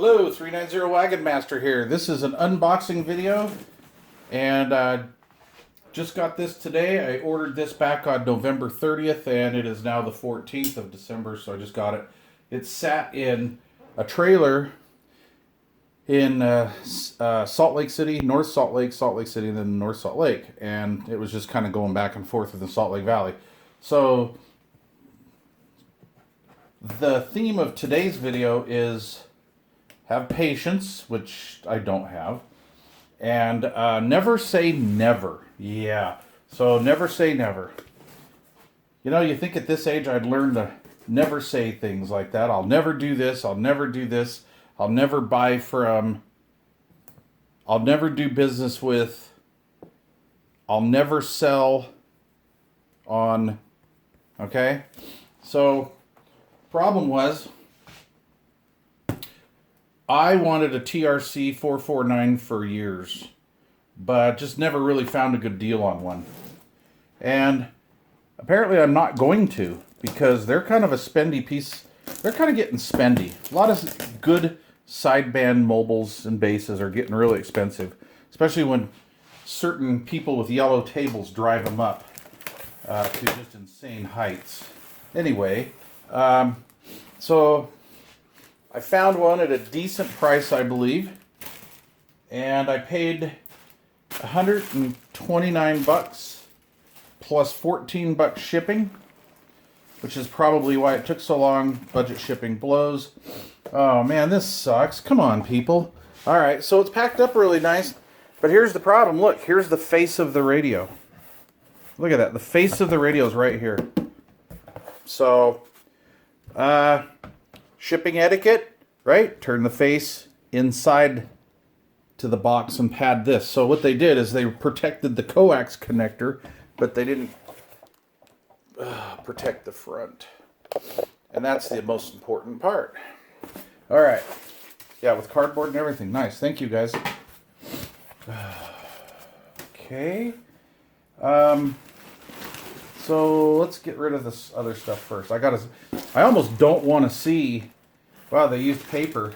Hello, 390 Wagon Master here. This is an unboxing video, and just got this today. I ordered this back on November 30th, and it is now the 14th of December, so I just got it. It sat in a trailer in Salt Lake City, North Salt Lake, Salt Lake City, and then North Salt Lake, and it was just kind of going back and forth in the Salt Lake Valley. So the theme of today's video is have patience, which I don't have, and never say never. Yeah, so never say never. You know, you think at this age I'd learn to never say things like that. I'll never do this, I'll never do this, I'll never buy from, I'll never do business with, I'll never sell on, okay? So, problem was, I wanted a TRC 449 for years, but just never really found a good deal on one. And apparently I'm not going to, because they're kind of a spendy piece. They're kind of getting spendy. A lot of good sideband mobiles and basses are getting really expensive, especially when certain people with yellow tables drive them up to just insane heights. Anyway, so I found one at a decent price, I believe, and I paid $129 plus $14 shipping, which is probably why it took so long. Budget shipping blows. Oh man, this sucks. Come on, people. All right, so it's packed up really nice, but here's the problem. Look, here's the face of the radio. Look at that. The face of the radio is right here. So, shipping etiquette, right? Turn the face inside to the box and pad this. So what they did is they protected the coax connector, but they didn't protect the front. And that's the most important part. All right. Yeah, with cardboard and everything. Nice. Thank you, guys. Okay. So let's get rid of this other stuff first. I almost don't want to see. Wow, they used paper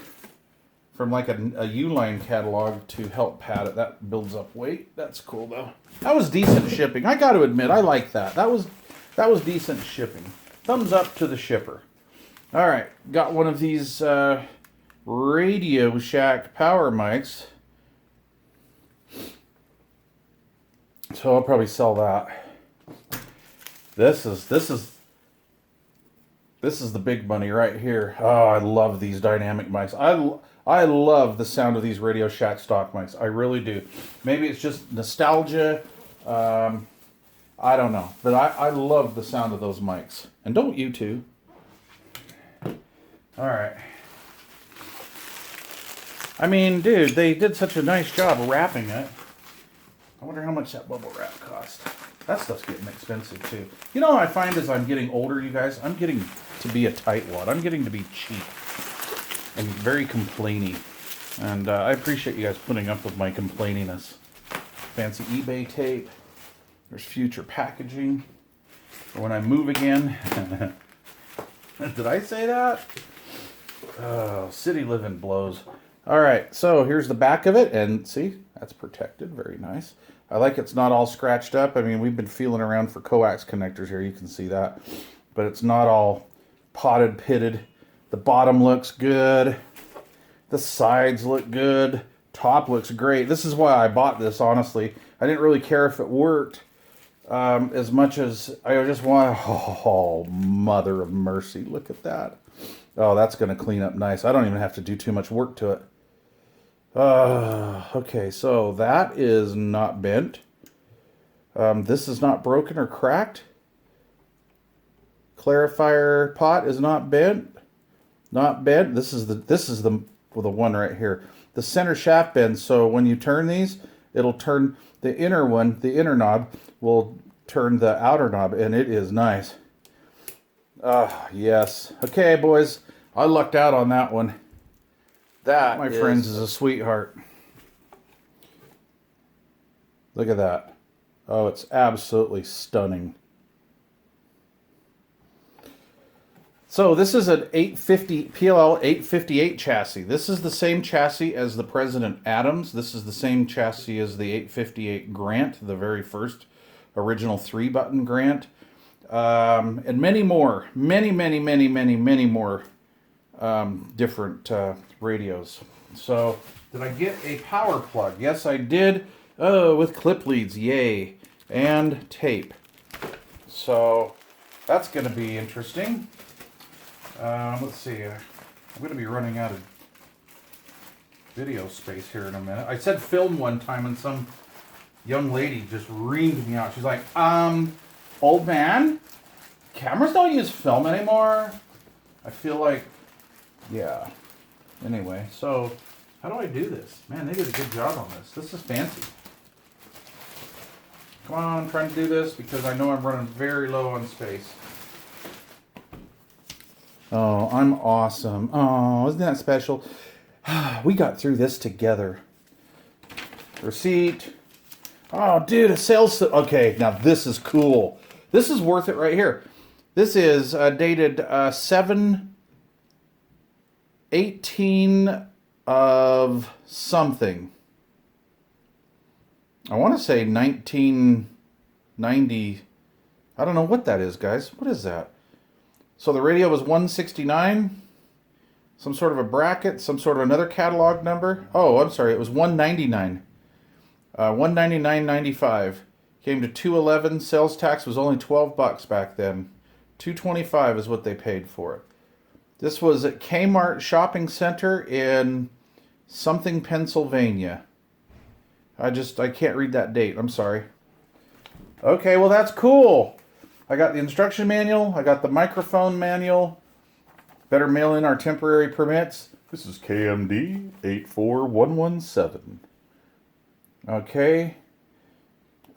from like a Uline catalog to help pad it. That builds up weight. That's cool though. That was decent shipping. I got to admit, I like that. That was decent shipping. Thumbs up to the shipper. All right, got one of these Radio Shack power mics. So I'll probably sell that. This is the big money right here. Oh, I love these dynamic mics. I love the sound of these Radio Shack stock mics. I really do. Maybe it's just nostalgia. I don't know. But I love the sound of those mics. And don't you too? All right. I mean, dude, they did such a nice job wrapping it. I wonder how much that bubble wrap cost. That stuff's getting expensive too. You know what I find as I'm getting older, you guys? I'm getting to be a tightwad. I'm getting to be cheap and very complainy. And I appreciate you guys putting up with my complaininess. Fancy eBay tape. There's future packaging for when I move again. Did I say that? Oh, city living blows. All right, so here's the back of it. And see, that's protected. Very nice. I like it's not all scratched up. I mean, we've been feeling around for coax connectors here. You can see that. But it's not all potted, pitted. The bottom looks good. The sides look good. Top looks great. This is why I bought this, honestly. I didn't really care if it worked as much as I just want... Oh, mother of mercy. Look at that. Oh, that's going to clean up nice. I don't even have to do too much work to it. Okay, so that is not bent. This is not broken or cracked. Clarifier pot is not bent. Not bent. This is the one right here. The center shaft bends, so when you turn these, it'll turn the inner one, the inner knob will turn the outer knob, and it is nice. Yes. Okay, boys, I lucked out on that one. That, my friends, is a sweetheart. Look at that. Oh, it's absolutely stunning. So this is an 850 PLL 858 chassis. This is the same chassis as the President Adams. This is the same chassis as the 858 Grant, the very first original 3-button Grant. And many more, many more different radios. So, did I get a power plug? Yes, I did. Oh, with clip leads, yay. And tape. So, that's going to be interesting. Let's see. I'm going to be running out of video space here in a minute. I said film one time and some young lady just reamed me out. She's like, old man, cameras don't use film anymore. I feel like, yeah. Anyway, so how do I do this? Man, they did a good job on this. This is fancy. Come on, I'm trying to do this because I know I'm running very low on space. Oh, I'm awesome. Oh, isn't that special? We got through this together. Receipt. Oh, dude, a sales... Okay, now this is cool. This is worth it right here. This is dated 7/18 of something. I want to say 1990. I don't know what that is, guys. What is that? So the radio was 169. Some sort of a bracket. Some sort of another catalog number. Oh, I'm sorry. It was 199. 199.95. Came to 211. Sales tax was only $12 back then. $225 is what they paid for it. This was at Kmart Shopping Center in something, Pennsylvania. I can't read that date. I'm sorry. Okay, well that's cool. I got the instruction manual. I got the microphone manual. Better mail in our temporary permits. This is KMD 84117. Okay.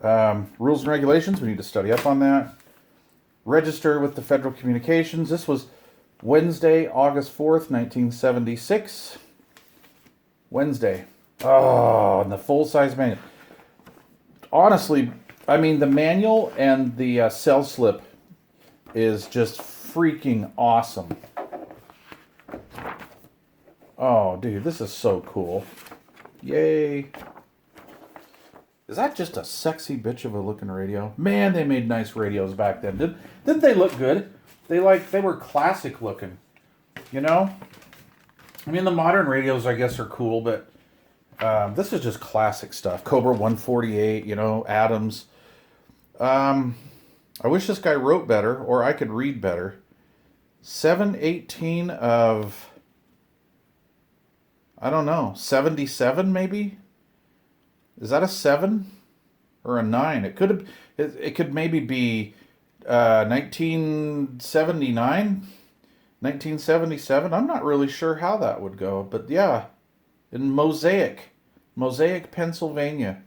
Rules and regulations. We need to study up on that. Register with the Federal Communications. This was Wednesday, August 4th, 1976. Wednesday. Oh, and the full-size manual. Honestly, I mean, the manual and the sales slip is just freaking awesome. Oh, dude, this is so cool. Yay. Is that just a sexy bitch of a looking radio? Man, they made nice radios back then. Didn't they look good? They were classic looking. You know? I mean, the modern radios, I guess, are cool, but this is just classic stuff. Cobra 148, you know, Adams. I wish this guy wrote better, or I could read better. 7/18 of, I don't know, 77 maybe? Is that a 7 or a 9? It could maybe be 1979, 1977. I'm not really sure how that would go, but yeah, in Mosaic, Pennsylvania.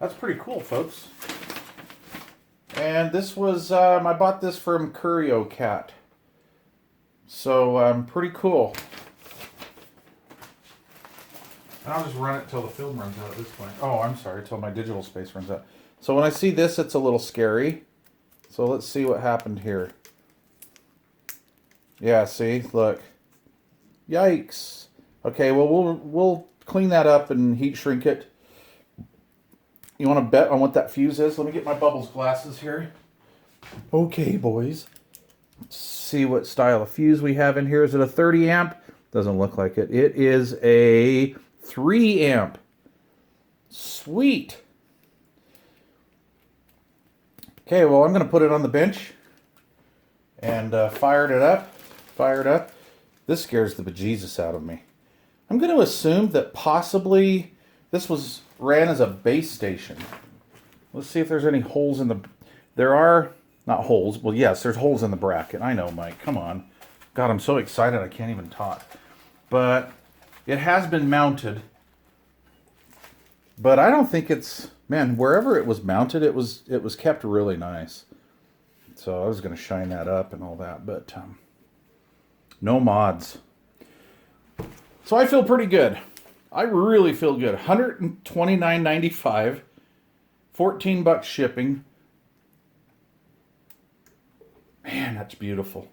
That's pretty cool, folks. And this was, I bought this from Curio Cat. So, pretty cool. And I'll just run it till the film runs out at this point. Oh, I'm sorry, till my digital space runs out. So when I see this, it's a little scary. So let's see what happened here. Yeah, see, look. Yikes. Okay, well, we'll clean that up and heat shrink it. You want to bet on what that fuse is? Let me get my Bubbles glasses here. Okay, boys. Let's see what style of fuse we have in here. Is it a 30 amp? Doesn't look like it. It is a 3 amp. Sweet. Okay, well, I'm going to put it on the bench and fire it up. This scares the bejesus out of me. I'm going to assume that possibly this ran as a base station. Let's see if there's any holes in the... There are... Not holes. Well, yes, there's holes in the bracket. I know, Mike. Come on. God, I'm so excited I can't even talk. But it has been mounted. But I don't think it's... Man, wherever it was mounted, it was kept really nice. So I was going to shine that up and all that. But no mods. So I feel pretty good. I really feel good. $129.95, $14 shipping. Man, that's beautiful.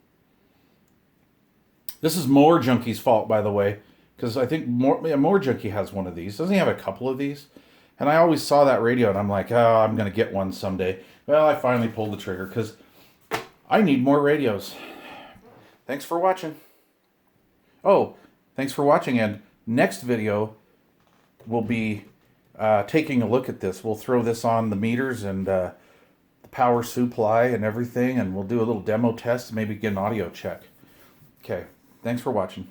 This is Mower Junkie's fault, by the way, because I think Mower Junkie has one of these. Doesn't he have a couple of these? And I always saw that radio, and I'm like, oh, I'm going to get one someday. Well, I finally pulled the trigger, because I need more radios. Thanks for watching. Oh, thanks for watching, and next video will be taking a look at this. We'll throw this on the meters and the power supply and everything, and we'll do a little demo test and maybe get an audio check. Okay, thanks for watching.